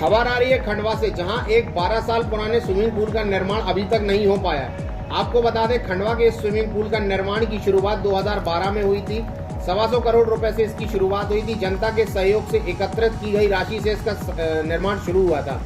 खबर आ रही है खंडवा से, जहां एक 12 साल पुराने स्विमिंग पूल का निर्माण अभी तक नहीं हो पाया। आपको बता दें, खंडवा के इस स्विमिंग पूल का निर्माण की शुरुआत 2012 में हुई थी। 125 करोड़ रुपए से इसकी शुरुआत हुई थी। जनता के सहयोग से एकत्रित की गई राशि से इसका निर्माण शुरू हुआ था।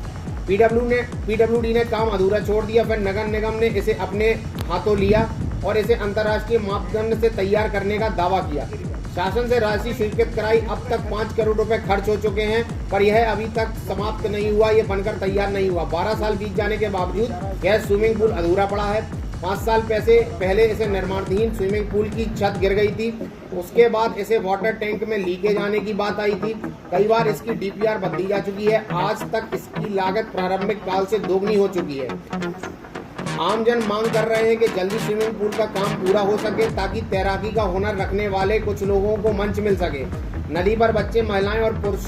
पीडब्ल्यूडी ने काम अधूरा छोड़ दिया, फिर नगर निगम ने इसे अपने हाथों लिया और इसे अंतर्राष्ट्रीय मापदंड से तैयार करने का दावा किया। शासन से राशि स्वीकृत कराई। अब तक 5 करोड़ रुपए खर्च हो चुके हैं, पर यह अभी तक समाप्त नहीं हुआ, ये बनकर तैयार नहीं हुआ। 12 साल बीत जाने के बावजूद यह स्विमिंग पूल अधूरा पड़ा है। 5 साल पहले इसे निर्माणाधीन स्विमिंग पूल की छत गिर गई थी। उसके बाद इसे वाटर टैंक में लीकेज आने की बात आई थी। कई बार इसकी डीपीआर बदली जा चुकी है। आज तक इसकी लागत प्रारंभिक काल से दोगुनी हो चुकी है। आमजन मांग कर रहे हैं कि जल्दी स्विमिंग पूल का काम पूरा हो सके, ताकि तैराकी का हुनर रखने वाले कुछ लोगों को मंच मिल सके। नदी पर बच्चे, महिलाएं और पुरुष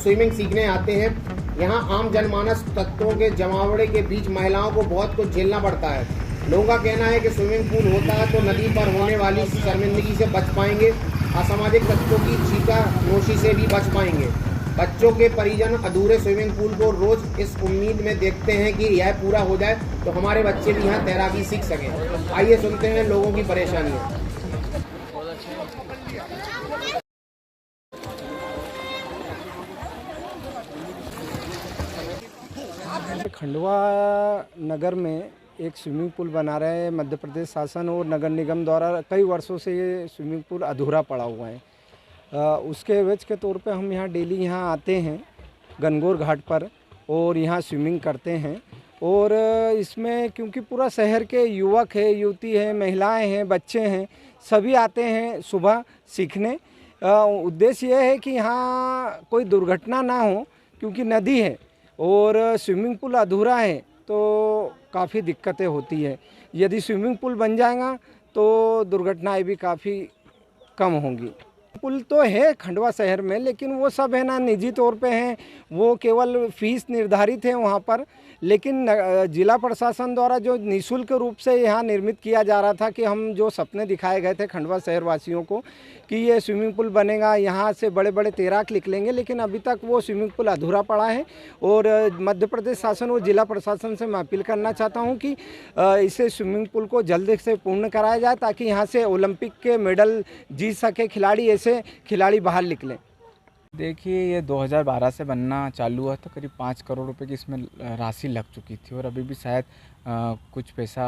स्विमिंग सीखने आते हैं। यहाँ आम जनमानस तत्वों के जमावड़े के बीच महिलाओं को बहुत कुछ झेलना पड़ता है। लोगों का कहना है कि स्विमिंग पूल होता है तो नदी पर होने वाली शर्मिंदगी से बच पाएंगे, असामाजिक तत्वों की छीका नोशी से भी बच पाएंगे। बच्चों के परिजन अधूरे स्विमिंग पूल को रोज इस उम्मीद में देखते हैं कि यह पूरा हो जाए तो हमारे बच्चे भी यहाँ तैराकी सीख सकें। आइए सुनते हैं लोगों की परेशानियाँ। खंडवा नगर में एक स्विमिंग पूल बना रहे हैं मध्य प्रदेश शासन और नगर निगम द्वारा। कई वर्षों से ये स्विमिंग पूल अधूरा पड़ा हुआ है। उसके एवज के तौर पे हम यहाँ डेली यहाँ आते हैं गनगौर घाट पर और यहाँ स्विमिंग करते हैं। और इसमें क्योंकि पूरा शहर के युवक है, युवती है, महिलाएं हैं, बच्चे हैं, सभी आते हैं सुबह सीखने। उद्देश्य यह है कि यहाँ कोई दुर्घटना ना हो, क्योंकि नदी है और स्विमिंग पूल अधूरा है तो काफ़ी दिक्कतें होती है। यदि स्विमिंग पूल बन जाएगा तो दुर्घटनाएं भी काफ़ी कम होंगी। पुल तो है खंडवा शहर में, लेकिन वो सब है ना निजी तौर पे हैं, वो केवल फीस निर्धारित है वहाँ पर। लेकिन जिला प्रशासन द्वारा जो निःशुल्क रूप से यहाँ निर्मित किया जा रहा था कि हम जो सपने दिखाए गए थे खंडवा शहर वासियों को कि ये स्विमिंग पूल बनेगा, यहाँ से बड़े बड़े तैराक निकलेंगे, लेकिन अभी तक वो स्विमिंग पूल अधूरा पड़ा है। और मध्य प्रदेश शासन और जिला प्रशासन से मैं अपील करना चाहता हूँ कि इसे स्विमिंग पूल को जल्द से पूर्ण कराया जाए, ताकि यहाँ से ओलंपिक के मेडल जीत सके खिलाड़ी, ऐसे खिलाड़ी बाहर निकलें। देखिए, ये 2012 से बनना चालू हुआ, तो करीब 5 करोड़ रुपए की इसमें राशि लग चुकी थी और अभी भी शायद कुछ पैसा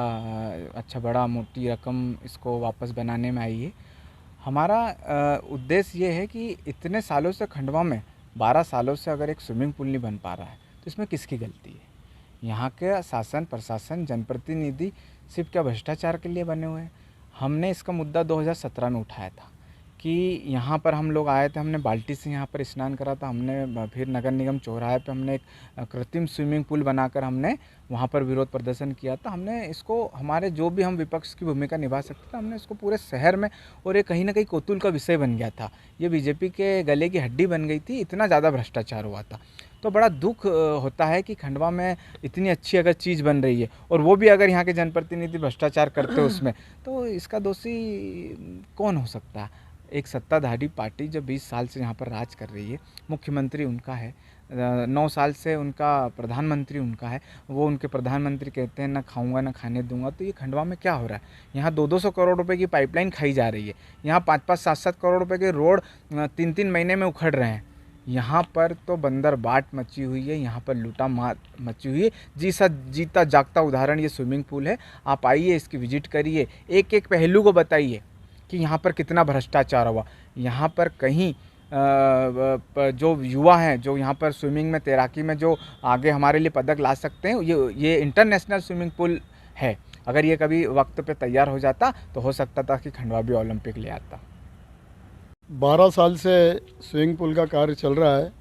अच्छा बड़ा मोटी रकम इसको वापस बनाने में आई है। हमारा उद्देश्य ये है कि इतने सालों से खंडवा में 12 सालों से अगर एक स्विमिंग पूल नहीं बन पा रहा है तो इसमें किसकी गलती है? यहाँ के शासन प्रशासन जनप्रतिनिधि सिर्फ क्या भ्रष्टाचार के लिए बने हुए हैं? हमने इसका मुद्दा 2017 में उठाया था कि यहाँ पर हम लोग आए थे, हमने बाल्टी से यहाँ पर स्नान करा था। हमने फिर नगर निगम चौराहे पे हमने एक कृत्रिम स्विमिंग पूल बनाकर हमने वहाँ पर विरोध प्रदर्शन किया था। हमने इसको, हमारे जो भी हम विपक्ष की भूमिका निभा सकते थे, हमने इसको पूरे शहर में, और ये कहीं ना कहीं कौतूहल का विषय बन गया था। ये बीजेपी के गले की हड्डी बन गई थी, इतना ज़्यादा भ्रष्टाचार हुआ था। तो बड़ा दुख होता है कि खंडवा में इतनी अच्छी अगर चीज़ बन रही है और वो भी अगर यहाँ के जनप्रतिनिधि भ्रष्टाचार करते हैं उसमें, तो इसका दोषी कौन हो सकता है? एक सत्ताधारी पार्टी जो 20 साल से यहाँ पर राज कर रही है, मुख्यमंत्री उनका है, 9 साल से उनका प्रधानमंत्री उनका है। वो उनके प्रधानमंत्री कहते हैं ना खाऊंगा ना खाने दूंगा। तो ये खंडवा में क्या हो रहा है? यहाँ 200 करोड़ रुपए की पाइपलाइन खाई जा रही है। यहाँ 5-5, 7-7 करोड़ रुपए के रोड 3-3 महीने में उखड़ रहे हैं। यहाँ पर तो बंदर बाट मची हुई है, यहाँ पर लूटा मार मची हुई है। जीता जागता उदाहरण ये स्विमिंग पूल है। आप आइए, इसकी विजिट करिए, एक एक पहलू को बताइए कि यहाँ पर कितना भ्रष्टाचार हुआ। यहाँ पर कहीं जो युवा हैं, जो यहाँ पर स्विमिंग में, तैराकी में जो आगे हमारे लिए पदक ला सकते हैं, ये इंटरनेशनल स्विमिंग पूल है। अगर ये कभी वक्त पे तैयार हो जाता तो हो सकता था कि खंडवा भी ओलंपिक ले आता। 12 साल से स्विमिंग पूल का कार्य चल रहा है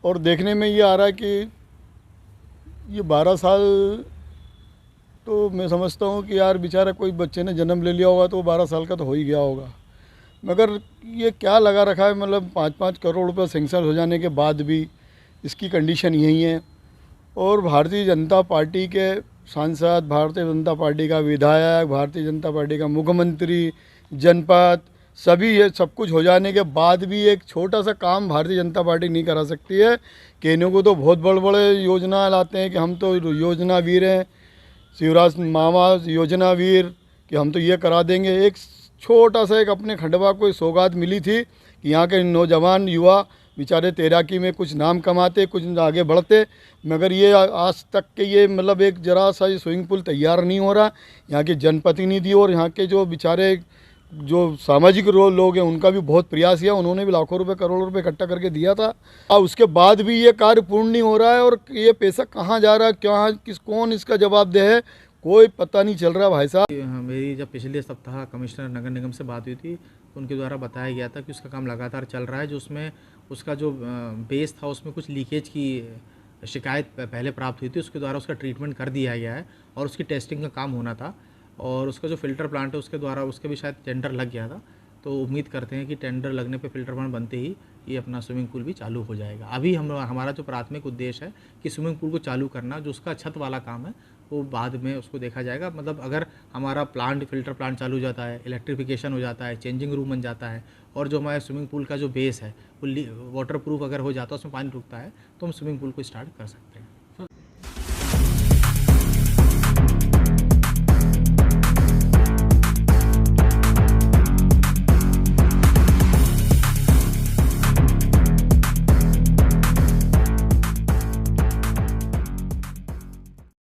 और देखने में ये आ रहा है कि ये 12 साल तो मैं समझता हूँ कि यार बेचारा कोई बच्चे ने जन्म ले लिया होगा तो 12 साल का तो हो ही गया होगा। मगर ये क्या लगा रखा है, मतलब 5-5 करोड़ रुपये सेंक्शन हो जाने के बाद भी इसकी कंडीशन यही है। और भारतीय जनता पार्टी के सांसद, भारतीय जनता पार्टी का विधायक, भारतीय जनता पार्टी का मुख्यमंत्री, जनपद, सभी ये सब कुछ हो जाने के बाद भी एक छोटा सा काम भारतीय जनता पार्टी नहीं करा सकती है। कहने को तो बहुत बड़े बड़े योजना लाते हैं कि हम तो योजना वीर हैं, शिवराज मामा योजना वीर, कि हम तो ये करा देंगे। एक छोटा सा एक अपने खंडवा को सौगात मिली थी कि यहाँ के नौजवान युवा बेचारे तैराकी में कुछ नाम कमाते, कुछ आगे बढ़ते, मगर ये आज तक के ये मतलब एक जरा सा ये स्विमिंग पूल तैयार नहीं हो रहा। यहाँ के जनप्रतिनिधि और यहाँ के जो बेचारे जो सामाजिक लोग हैं उनका भी बहुत प्रयास किया, उन्होंने भी लाखों रुपए करोड़ों रुपए इकट्ठा करके दिया था, और उसके बाद भी ये कार्य पूर्ण नहीं हो रहा है। और ये पैसा कहाँ जा रहा है, क्या कौन इसका जवाबदेह है, कोई पता नहीं चल रहा भाई साहब। मेरी जब पिछले सप्ताह कमिश्नर नगर निगम से बात हुई थी तो उनके द्वारा बताया गया था कि उसका काम लगातार चल रहा है। जो उसमें उसका जो बेस था उसमें कुछ लीकेज की शिकायत पहले प्राप्त हुई थी, उसके द्वारा उसका ट्रीटमेंट कर दिया गया है और उसकी टेस्टिंग का काम होना था। और उसका जो फ़िल्टर प्लांट है उसके द्वारा उसके भी शायद टेंडर लग गया था, तो उम्मीद करते हैं कि टेंडर लगने पे फ़िल्टर प्लांट बनते ही ये अपना स्विमिंग पूल भी चालू हो जाएगा। अभी हमारा जो प्राथमिक उद्देश्य है कि स्विमिंग पूल को चालू करना, जो उसका छत वाला काम है वो बाद में उसको देखा जाएगा। मतलब अगर हमारा प्लांट फ़िल्टर प्लांट चालू हो जाता है, इलेक्ट्रिफिकेशन हो जाता है, चेंजिंग रूम बन जाता है और जो हमारे स्विमिंग पूल का जो बेस है वो वाटर प्रूफ अगर हो जाता है, उसमें पानी रुकता है, तो हम स्विमिंग पूल को स्टार्ट कर सकते हैं।